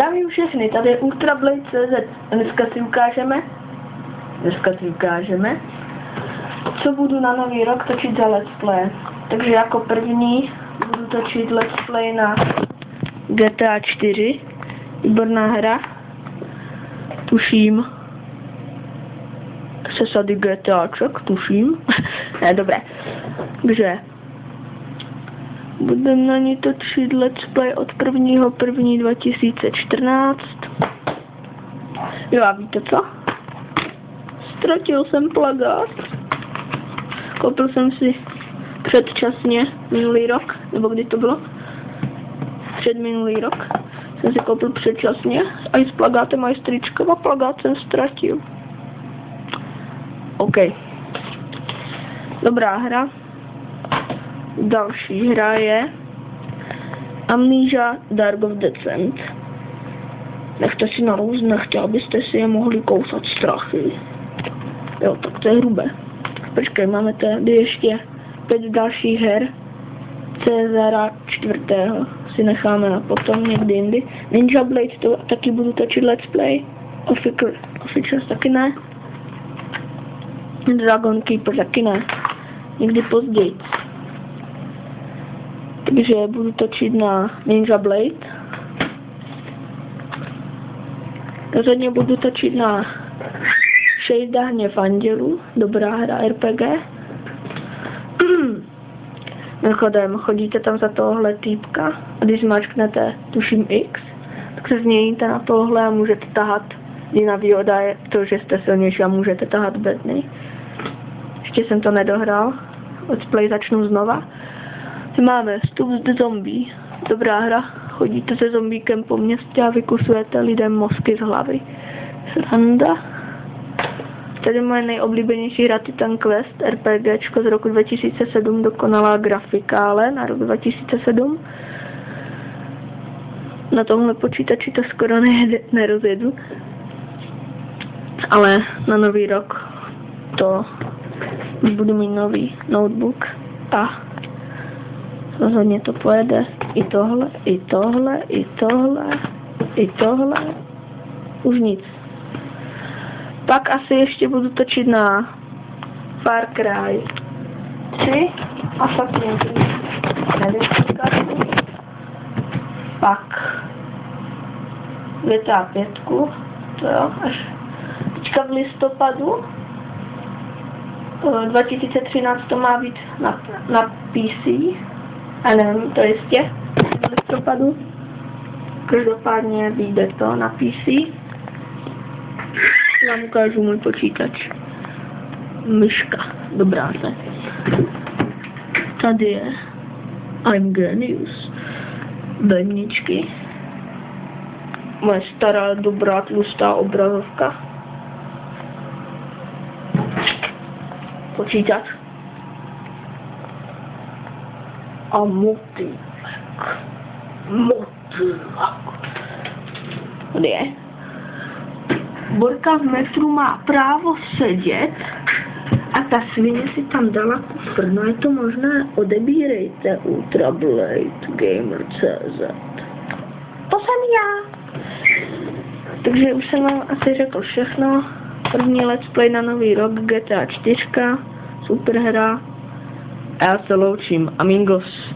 Zdravím všechny, tady je ultrablade.cz. Dneska si ukážeme, co budu na nový rok točit za let's play. Takže jako první budu točit let's play na GTA 4. Výborná hra. Tuším. Se sady GTAček, tuším. Ne, dobré. Takže budeme na ní točit let's play od 1.1.2014. Jo, a víte co? Ztratil jsem plagát. Koupil jsem si předčasně minulý rok, nebo kdy to bylo? Předminulý rok jsem si koupil předčasně a i s plagátem a i s tričkem a plagát jsem ztratil. OK. Dobrá hra. Další hra je Amnesia Dark of Descent. Nechte si narůst, nechtěl byste si je mohli kousat strachy. Jo, tak to je hrubé. Počkej, máme tady ještě 5 dalších her. Cezara 4. si necháme na potom někdy jindy. Ninja Blade to taky budu točit let's play. Officials taky ne. Dragon Keeper taky ne. Někdy později. Takže budu točit na Ninja Blade. Rozhodně budu točit na Shade Hněv andělů. Dobrá hra RPG. Mimochodem, chodíte tam za tohle týpka a když zmáčknete tuším X, tak se změníte na tohle a můžete tahat. Jiná výhoda je to, že jste silnější a můžete tahat bedny. Ještě jsem to nedohrál. Let's play začnu znova. Máme Vstup z zombie. Dobrá hra. Chodíte se zombíkem po městě a vykusujete lidem mozky z hlavy. Sranda. Tady moje nejoblíbenější hra Titan Quest, RPGčko z roku 2007, dokonalá grafikále na rok 2007. Na tomhle počítači to skoro nerozjedu. Ale na nový rok to budu mít nový notebook a rozhodně to pojede. I tohle, i tohle, i tohle, i tohle. Už nic. Pak asi ještě budu točit na Far Cry 3 a fakt nevím, pak GTA 5, to jo, až teďka v listopadu 2013 to má být na PC, a nevím, to jistě, v listopadu, každopádně vyjde to na PC. Vám ukážu můj počítač. Myška. Dobrá se. Tady je I'm Genius. Bedničky. Moje stará, dobrá, tlustá obrazovka. Počítač. A motýlek. Tady je. Borka v metru má právo sedět a ta svině si tam dala kufr. No je to možné? Odebírejte ultrablade.gamer.cz. To jsem já. Takže už jsem vám asi řekl všechno. První let's play na nový rok GTA 4. Super hra. A já se loučím. Amigos.